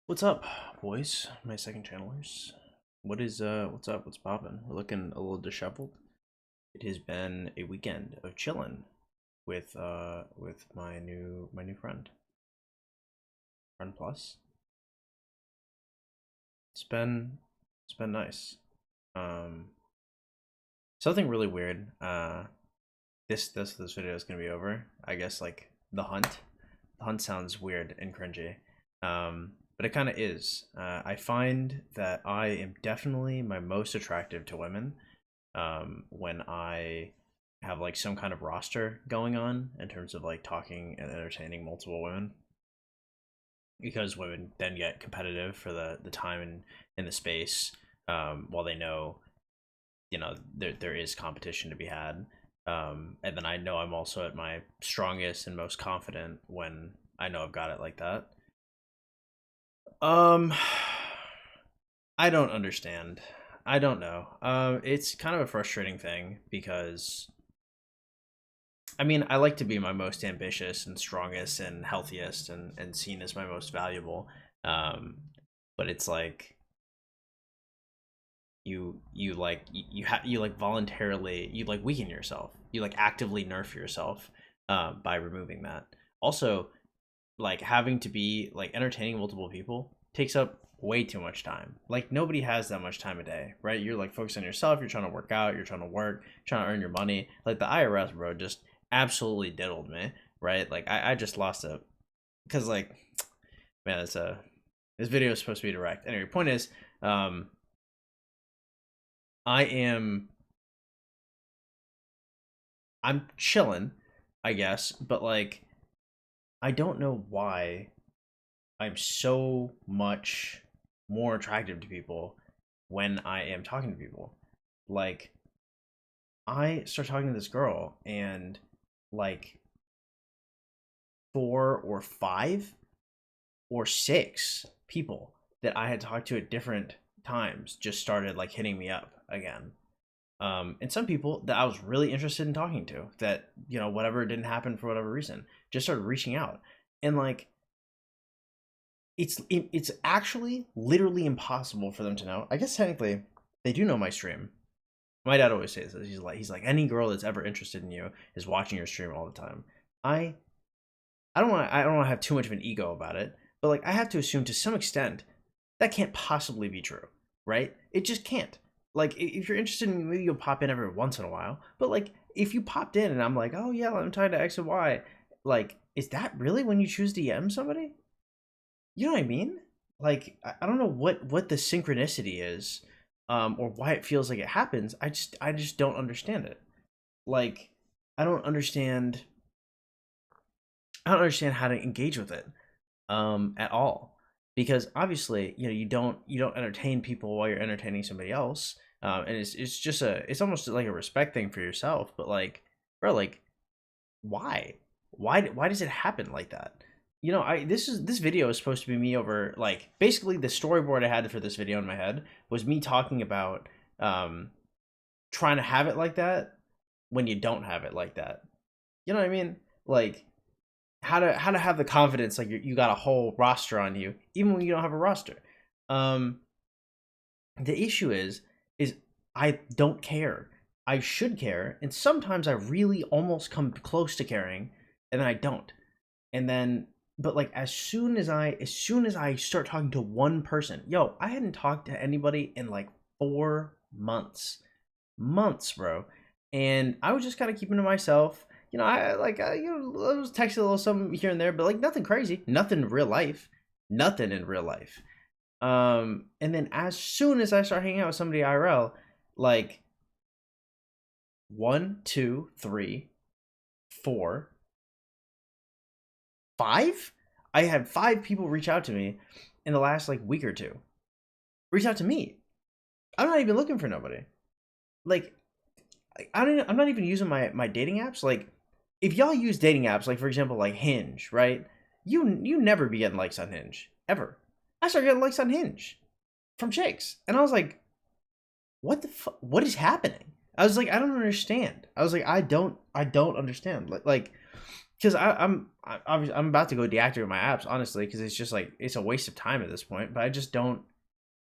What's up, boys? My second channelers. What's up? What's poppin'? We're looking a little disheveled. It has been a weekend of chilling with my new friend plus. It's been nice. Um Something really weird. This video is gonna be over. I guess like the hunt. The hunt sounds weird and cringy. But it kind of is. I find that I am definitely my most attractive to women when I have like some kind of roster going on in terms of like talking and entertaining multiple women, because women then get competitive for the time and in the space, while they know there is competition to be had. And then I know I'm also at my strongest and most confident when I know I've got it like that. Um, I don't understand. I don't know. It's kind of a frustrating thing because I mean, I like to be my most ambitious and strongest and healthiest and seen as my most valuable. Um, but it's like you like voluntarily you like weaken yourself. You like actively nerf yourself by removing that. Also, like having to be like entertaining multiple people takes up way too much time. Like nobody has that much time a day, right? You're like focused on yourself, you're trying to work out, you're trying to work, trying to earn your money. Like the IRS, bro, just absolutely diddled me, right? Like I just lost it. Because like, man, this video is supposed to be direct. Anyway, point is, I am I'm chilling, I guess, but like I don't know why I'm so much more attractive to people when I am talking to people. Like, I start talking to this girl, and like four or five or six people that I had talked to at different times just started like hitting me up again. And some people that I was really interested in talking to that, whatever didn't happen for whatever reason, just started reaching out. And like, it's actually literally impossible for them to know. I guess technically they do know my stream. My dad always says this. He's like any girl that's ever interested in you is watching your stream all the time. I I don't want to have too much of an ego about it, but like I have to assume to some extent that can't possibly be true, right? It just can't. Like if you're interested in me, maybe you'll pop in every once in a while, but like if you popped in and I'm like, oh yeah, I'm talking to X and Y, like is that really when you choose to DM somebody? You know what I mean? Like I don't know what the synchronicity is, or why it feels like it happens. I just don't understand it. Like I don't understand. I don't understand how to engage with it, at all, because obviously you don't entertain people while you're entertaining somebody else, and it's almost like a respect thing for yourself. But like, bro, like why? Why does it happen like that? I this video is supposed to be me over like basically the storyboard I had for this video in my head was me talking about um trying to have it like that when you don't have it like that. You know what I mean? Like how to have the confidence like you got a whole roster on you even when you don't have a roster. Um the issue is I don't care. I should care, and sometimes I really almost come close to caring, and then I don't. And then, but like as soon as I start talking to one person, I hadn't talked to anybody in like 4 months, bro, and I was just kind of keeping to myself. I was texting a little something here and there, but like nothing crazy, nothing real life, nothing in real life. And then as soon as I start hanging out with somebody IRL, like one, two, three, four, five, I had five people reach out to me in the last like week or two. Reach out to me. I'm not even looking for nobody. Like I'm not even using my dating apps. Like if y'all use dating apps, like for example, like Hinge, right? You never be getting likes on Hinge ever. I started getting likes on Hinge from chicks, and I was like, what is happening? I was like, I don't understand. I was like, I don't understand. Like because I'm about to go deactivate my apps, honestly, because it's just like it's a waste of time at this point. But I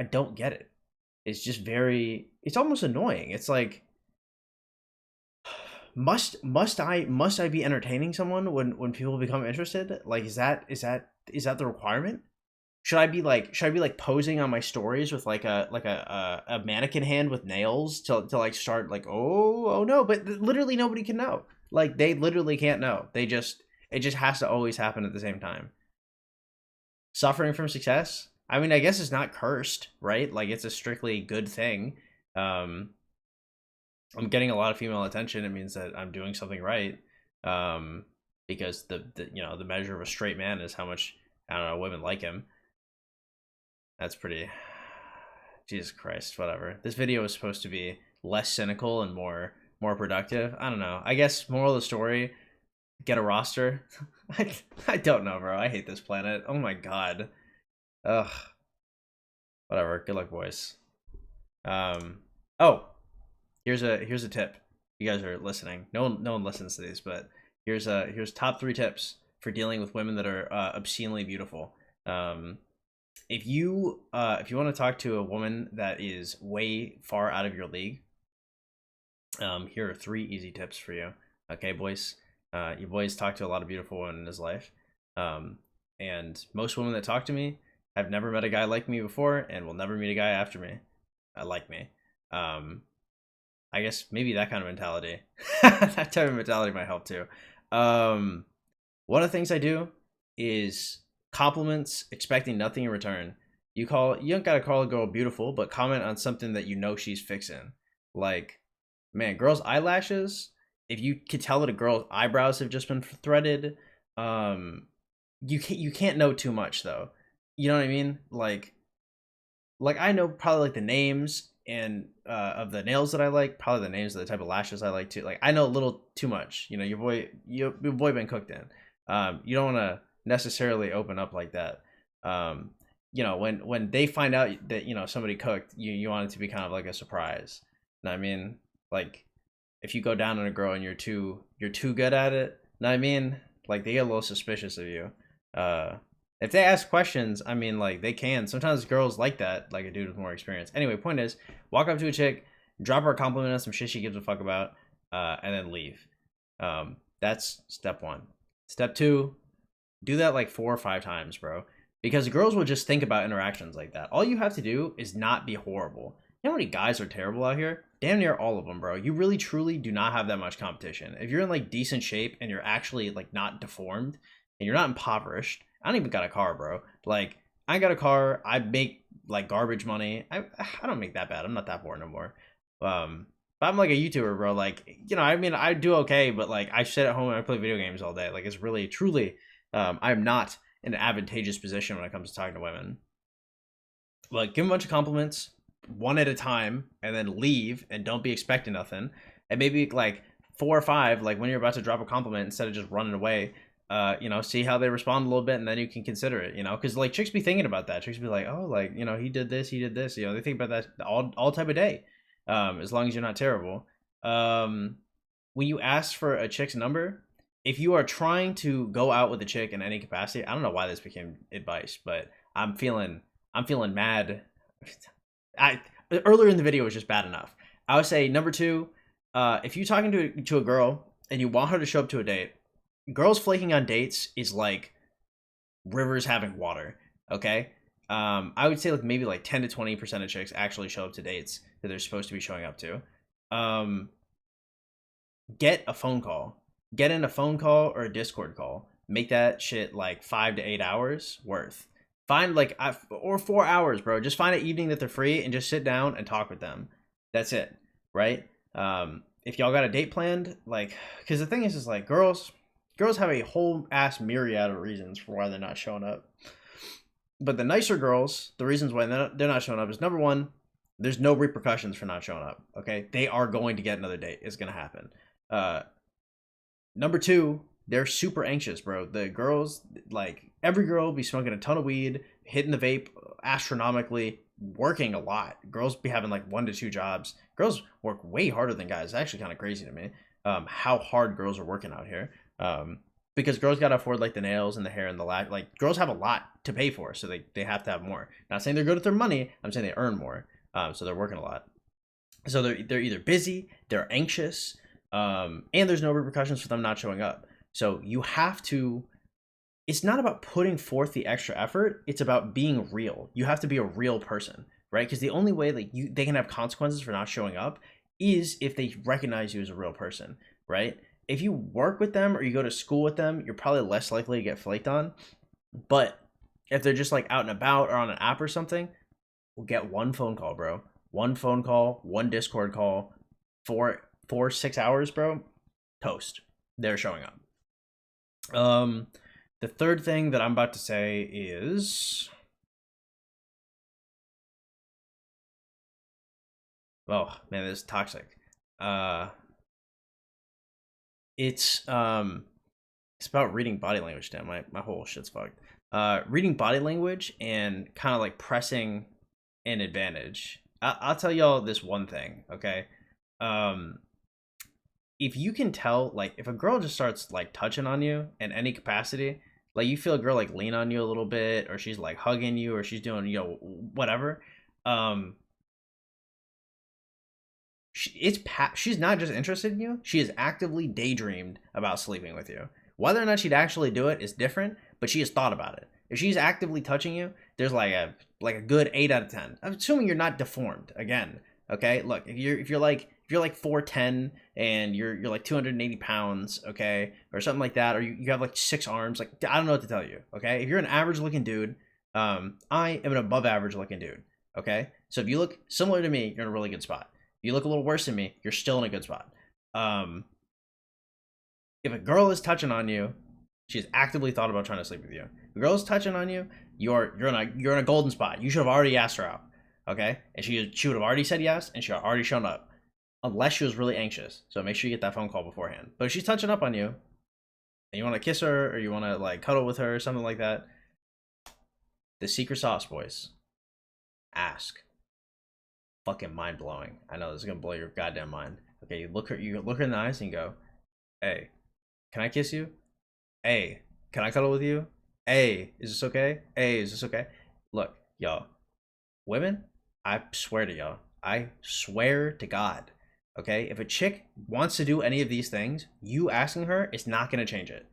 don't get it. It's just it's almost annoying. It's like must I be entertaining someone when people become interested? Like is that the requirement? Should I be like posing on my stories with like a mannequin hand with nails to like start like oh no, but literally nobody can know. Like they literally can't know. It just has to always happen at the same time. Suffering from success? I mean, I guess it's not cursed, right? Like it's a strictly good thing. Um I'm getting a lot of female attention. It means that I'm doing something right. Um because the measure of a straight man is how much I don't know women like him. That's pretty. Jesus Christ, whatever. This video is supposed to be less cynical and more productive. I don't know. I guess moral of the story: get a roster. I don't know, bro. I hate this planet. Oh my god. Ugh. Whatever. Good luck, boys. Oh, here's a tip. You guys are listening. No one listens to these, but here's top 3 tips for dealing with women that are obscenely beautiful. If you want to talk to a woman that is way far out of your league, here are 3 easy tips for you. Okay, boys. Your boys talk to a lot of beautiful women in his life. And most women that talk to me have never met a guy like me before and will never meet a guy after me. Like me. I guess maybe that kind of mentality. That type of mentality might help too. One of the things I do is compliments expecting nothing in return. You don't gotta call a girl beautiful, but comment on something that you know she's fixing. Like, man, girls' eyelashes. If you could tell that a girl's eyebrows have just been threaded, you can't know too much though. You know what I mean? Like I know probably like the names and of the nails that I like, probably the names of the type of lashes I like too. Like I know a little too much. You know, your boy been cooked in. You don't want to necessarily open up like that. When they find out that somebody cooked, you want it to be kind of like a surprise. Know what I mean? Like if you go down on a girl and you're too good at it, know what I mean? Like they get a little suspicious of you. If they ask questions, I mean, like they can. Sometimes girls like that, like a dude with more experience. Anyway, point is, walk up to a chick, drop her a compliment on some shit she gives a fuck about, and then leave. That's step 1. Step 2, do that like 4 or 5 times, bro. Because girls will just think about interactions like that. All you have to do is not be horrible. You know how many guys are terrible out here? Damn near all of them, bro. You really, truly do not have that much competition. If you're in like decent shape and you're actually like not deformed and you're not impoverished, I don't even got a car, bro. Like, I got a car. I make like garbage money. I don't make that bad. I'm not that poor no more. But I'm like a YouTuber, bro. Like, I mean, I do okay, but like I sit at home and I play video games all day. Like, it's really, truly, I'm not in an advantageous position when it comes to talking to women. Like, give them a bunch of compliments, one at a time, and then leave, and don't be expecting nothing. And maybe like 4 or 5, like when you're about to drop a compliment, instead of just running away, see how they respond a little bit, and then you can consider it, because like chicks be thinking about that. Chicks be like, oh, like, he did this, they think about that all type of day, as long as you're not terrible. When you ask for a chick's number, if you are trying to go out with a chick in any capacity, I don't know why this became advice, but I'm feeling mad. Earlier in the video was just bad enough. I would say number 2, if you're talking to a girl and you want her to show up to a date, girls flaking on dates is like rivers having water. Okay. I would say like maybe like 10 to 20% of chicks actually show up to dates that they're supposed to be showing up to. Get a phone call. Get in a phone call or a Discord call. Make that shit like 5 to 8 hours worth. Find like or 4 hours, bro. Just find an evening that they're free and just sit down and talk with them. That's it, right? If y'all got a date planned, like, because the thing is like girls have a whole ass myriad of reasons for why they're not showing up. But the nicer girls, the reasons why they're not showing up is number 1, there's no repercussions for not showing up. Okay, they are going to get another date. It's gonna happen. Number 2, they're super anxious, bro. The girls, like every girl will be smoking a ton of weed, hitting the vape astronomically, working a lot. Girls be having like 1 to 2 jobs. Girls work way harder than guys. It's actually kind of crazy to me how hard girls are working out here. because girls gotta afford like the nails and the hair and the like girls have a lot to pay for, so they have to have more. Not saying they're good with their money, I'm saying they earn more. So they're working a lot. So they're either busy, they're anxious, and there's no repercussions for them not showing up. So you have to, it's not about putting forth the extra effort, it's about being real. You have to be a real person, right? Because the only way that they can have consequences for not showing up is if they recognize you as a real person, right? If you work with them or you go to school with them, you're probably less likely to get flaked on. But if they're just like out and about or on an app or something, we'll get one phone call, bro. One phone call, one Discord call, 6 hours, bro. Toast. They're showing up. The third thing that I'm about to say is, oh man, this is toxic. It's about reading body language. Damn, my whole shit's fucked. Reading body language and kind of like pressing an advantage. I'll tell y'all this one thing, okay? If you can tell, like, if a girl just starts like touching on you in any capacity, like you feel a girl like lean on you a little bit, or she's like hugging you, or she's doing, whatever. She's not just interested in you, she is actively daydreamed about sleeping with you. Whether or not she'd actually do it is different, but she has thought about it. If she's actively touching you, there's like a good 8 out of 10. I'm assuming you're not deformed again. Okay, look, if you're like 4'10" and you're like 280 pounds, okay, or something like that, or you have like 6 arms, like I don't know what to tell you. Okay, if you're an average looking dude, I am an above average looking dude. Okay, so if you look similar to me, you're in a really good spot. If you look a little worse than me, you're still in a good spot. If a girl is touching on you, she's actively thought about trying to sleep with you. If a girl is touching on you, you're in a golden spot. You should have already asked her out, okay? And she would have already said yes, and she had already shown up, unless she was really anxious. So make sure you get that phone call beforehand. But if she's touching up on you, and you want to kiss her or you want to like cuddle with her or something like that, the secret sauce, boys. Ask. Fucking mind blowing. I know this is gonna blow your goddamn mind. Okay, you look her in the eyes and you go, "Hey, can I kiss you? Hey, can I cuddle with you? Hey, is this okay? Hey, is this okay?" Look, y'all, women, I swear to y'all, I swear to God, okay, if a chick wants to do any of these things, you asking her is not gonna change it.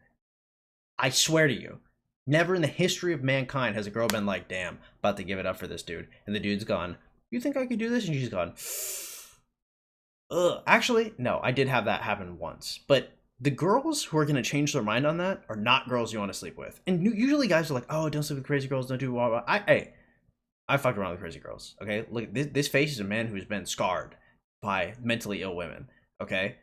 I swear to you. Never in the history of mankind has a girl been like, "Damn, about to give it up for this dude," and the dude's gone, "You think I could do this?" And she's gone, "Ugh." Actually, no, I did have that happen once. But the girls who are going to change their mind on that are not girls you want to sleep with. And usually guys are like, "Oh, don't sleep with crazy girls, don't do blah, blah." I fucked around with crazy girls, okay? Look, this face is a man who's been scarred by mentally ill women, okay?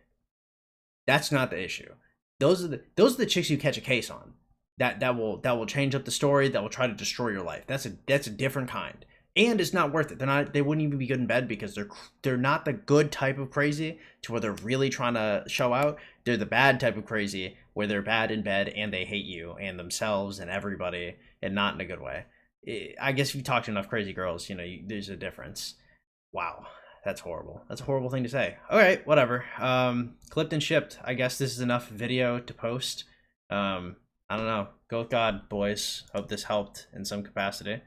That's not the issue. Those are the chicks you catch a case on. That will change up the story, that will try to destroy your life. That's a different kind. And it's not worth it. They wouldn't even be good in bed because they're not the good type of crazy to where they're really trying to show out. They're the bad type of crazy where they're bad in bed and they hate you and themselves and everybody, and not in a good way. I guess if you talk to enough crazy girls, there's a difference. Wow, that's horrible. That's a horrible thing to say. All right, whatever. Clipped and shipped. I guess this is enough video to post. I don't know. Go with God, boys. Hope this helped in some capacity.